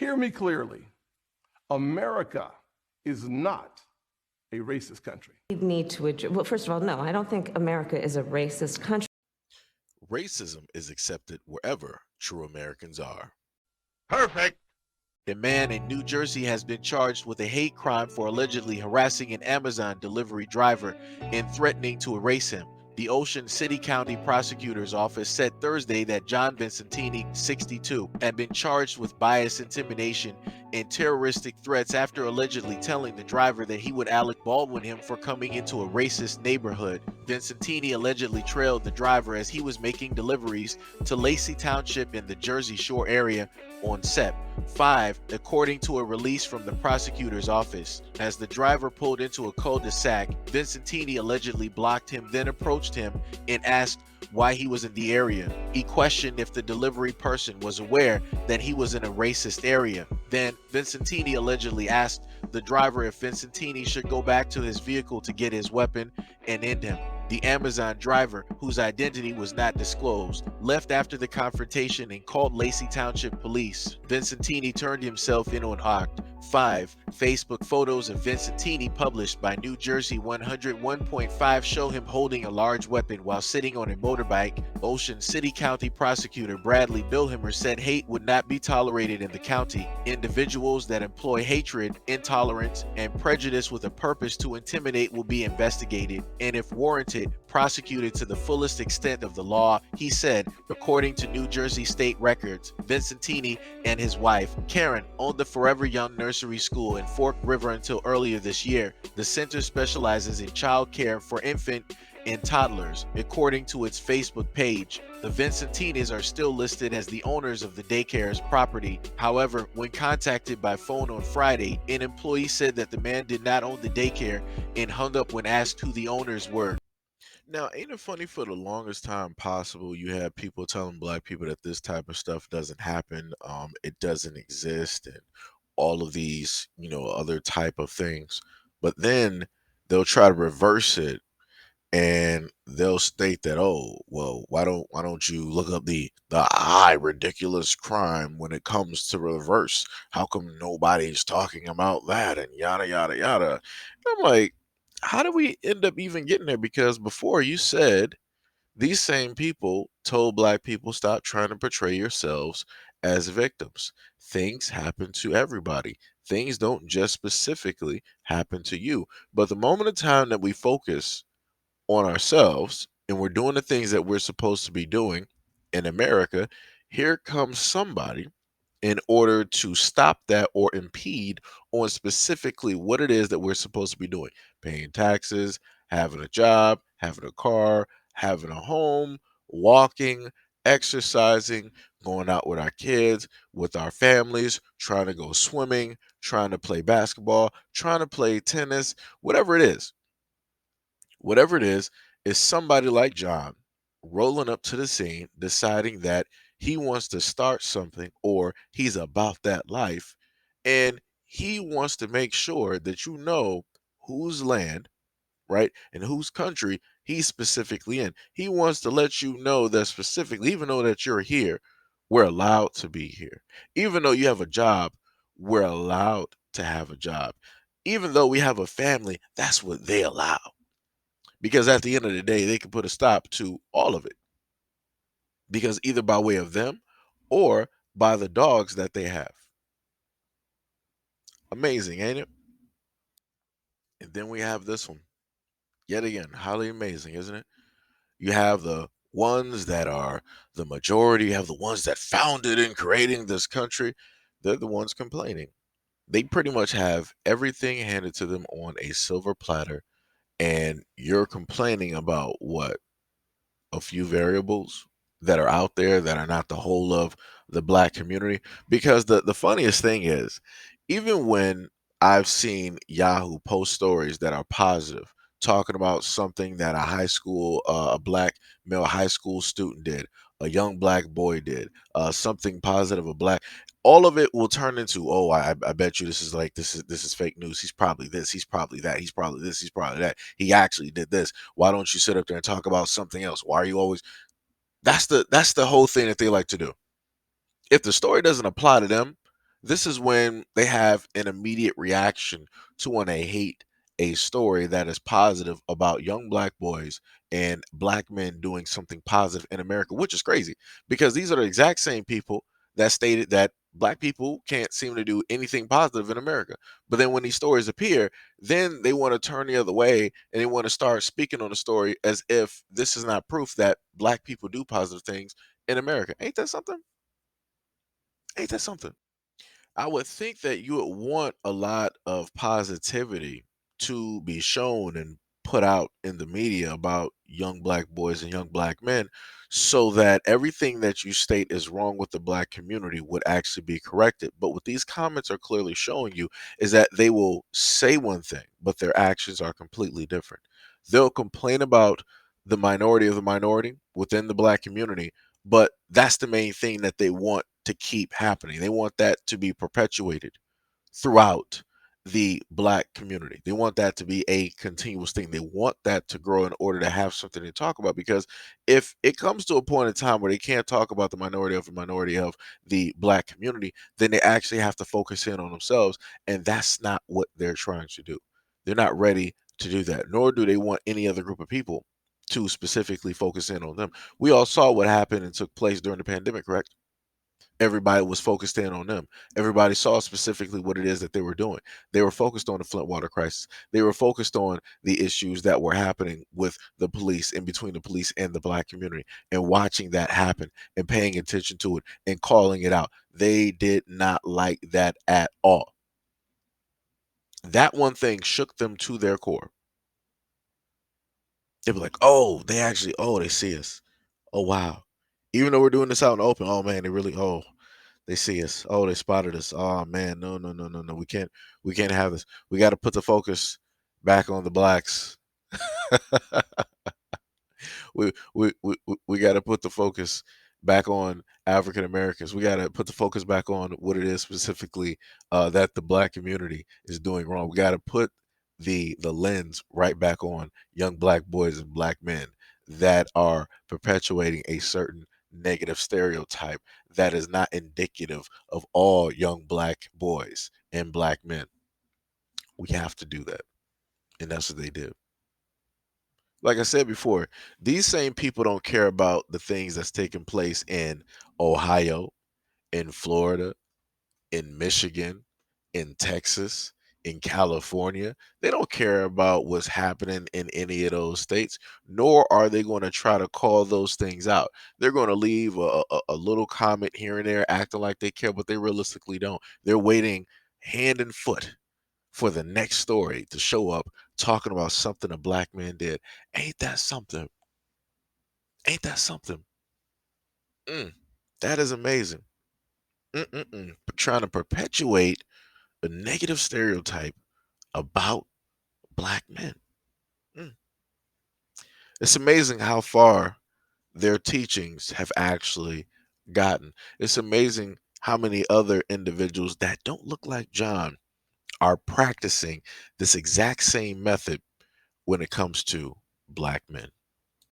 Hear me clearly. America is not a racist country. We need to address, well, first of all, no, I don't think America is a racist country. Racism is accepted wherever true Americans are. Perfect. A man in New Jersey has been charged with a hate crime for allegedly harassing an Amazon delivery driver and threatening to erase him. The Ocean City County Prosecutor's Office said Thursday that John Vincentini, 62, had been charged with bias intimidation and terroristic threats after allegedly telling the driver that he would Alec Baldwin him for coming into a racist neighborhood. Vincentini allegedly trailed the driver as he was making deliveries to Lacey Township in the Jersey Shore area on Sep. 5, according to a release from the prosecutor's office. As the driver pulled into a cul-de-sac, Vincentini allegedly blocked him, then approached him and asked why he was in the area. He questioned if the delivery person was aware that he was in a racist area. Then Vincentini allegedly asked the driver if Vincentini should go back to his vehicle to get his weapon and end him. The Amazon driver, whose identity was not disclosed, left after the confrontation and called Lacey Township police. Vincentini turned himself in unharmed. 5. Facebook photos of Vincentini published by New Jersey 101.5 show him holding a large weapon while sitting on a motorbike. Ocean City County Prosecutor Bradley Billhammer said hate would not be tolerated in the county. Individuals that employ hatred, intolerance, and prejudice with a purpose to intimidate will be investigated, and if warranted, prosecuted to the fullest extent of the law, he said. According to New Jersey state records, Vincentini and his wife, Karen, owned the Forever Young Nursery School in Fork River until earlier this year. The center specializes in child care for infant and toddlers. According to its Facebook page, the Vincentinis are still listed as the owners of the daycare's property. However, when contacted by phone on Friday, an employee said that the man did not own the daycare and hung up when asked who the owners were. Now, ain't it funny, for the longest time possible, you had people telling black people that this type of stuff doesn't happen, it doesn't exist, and all of these, other type of things. But then they'll try to reverse it, and they'll state that, oh, well, why don't you look up the high ridiculous crime when it comes to reverse? How come nobody's talking about that, and yada yada yada? And I'm like, how do we end up even getting there? Because before, you said these same people told black people, stop trying to portray yourselves as victims. Things happen to everybody. Things don't just specifically happen to you. But the moment of time that we focus on ourselves and we're doing the things that we're supposed to be doing in America, here comes somebody in order to stop that or impede on specifically what it is that we're supposed to be doing: paying taxes, having a job, having a car, having a home, walking, exercising, going out with our kids, with our families, trying to go swimming, trying to play basketball, trying to play tennis, whatever it is. Whatever it is somebody like John rolling up to the scene, deciding that he wants to start something or he's about that life. And he wants to make sure that you know whose land, right, and whose country he's specifically in. He wants to let you know that specifically, even though that you're here, we're allowed to be here. Even though you have a job, we're allowed to have a job. Even though we have a family, that's what they allow. Because at the end of the day, they can put a stop to all of it. Because either by way of them or by the dogs that they have. Amazing, ain't it? And then we have this one. Yet again, highly amazing, isn't it? You have the ones that are the majority, you have the ones that founded and creating this country. They're the ones complaining. They pretty much have everything handed to them on a silver platter. And you're complaining about what? A few variables that are out there that are not the whole of the black community. Because the funniest thing is, even when I've seen Yahoo post stories that are positive, talking about something that a black male high school student did, a young black boy did, something positive, a black, all of it will turn into, oh, I bet you this is fake news. He's probably this, he's probably that, he's probably this, he's probably that. He actually did this. Why don't you sit up there and talk about something else? Why are you always? That's the whole thing that they like to do. If the story doesn't apply to them, This is when they have an immediate reaction to when they hate a story that is positive about young black boys and black men doing something positive in America, which is crazy because these are the exact same people that stated that black people can't seem to do anything positive in America. But then when these stories appear, then they want to turn the other way and they want to start speaking on the story as if this is not proof that black people do positive things in America. Ain't that something? Ain't that something? I would think that you would want a lot of positivity to be shown and put out in the media about young black boys and young black men so that everything that you state is wrong with the black community would actually be corrected. But what these comments are clearly showing you is that they will say one thing, but their actions are completely different. They'll complain about the minority within the black community, but that's the main thing that they want to keep happening. They want that to be perpetuated throughout the black community. They want that to be a continuous thing. They want that to grow in order to have something to talk about. Because if it comes to a point in time where they can't talk about the minority of the black community, then they actually have to focus in on themselves. And that's not what they're trying to do. They're not ready to do that, nor do they want any other group of people to specifically focus in on them. We all saw what happened and took place during the pandemic, correct? Everybody was focused in on them. Everybody saw specifically what it is that they were doing. They were focused on the Flint water crisis. They were focused on the issues that were happening with the police and between the police and the black community and watching that happen and paying attention to it and calling it out. They did not like that at all. That one thing shook them to their core. They were like, oh, they see us. Oh, wow. Even though we're doing this out in the open, oh man, they see us. Oh, they spotted us. Oh man, no, no, no, no, no. We can't have this. We got to put the focus back on the blacks. We got to put the focus back on African Americans. We got to put the focus back on what it is specifically that the black community is doing wrong. We got to put the lens right back on young black boys and black men that are perpetuating a certain negative stereotype that is not indicative of all young black boys and black men. We have to do that. And that's what they did. Like I said before, these same people don't care about the things that's taking place in Ohio, in Florida, in Michigan, in Texas, in California. They don't care about what's happening in any of those states, nor are they going to try to call those things out. They're going to leave a little comment here and there, acting like they care, but they realistically don't. They're waiting hand and foot for the next story to show up talking about something a black man did. Ain't that something? Ain't that something? Mm, that is amazing. Trying to perpetuate a negative stereotype about black men. Mm. It's amazing how far their teachings have actually gotten. It's amazing how many other individuals that don't look like John are practicing this exact same method when it comes to black men.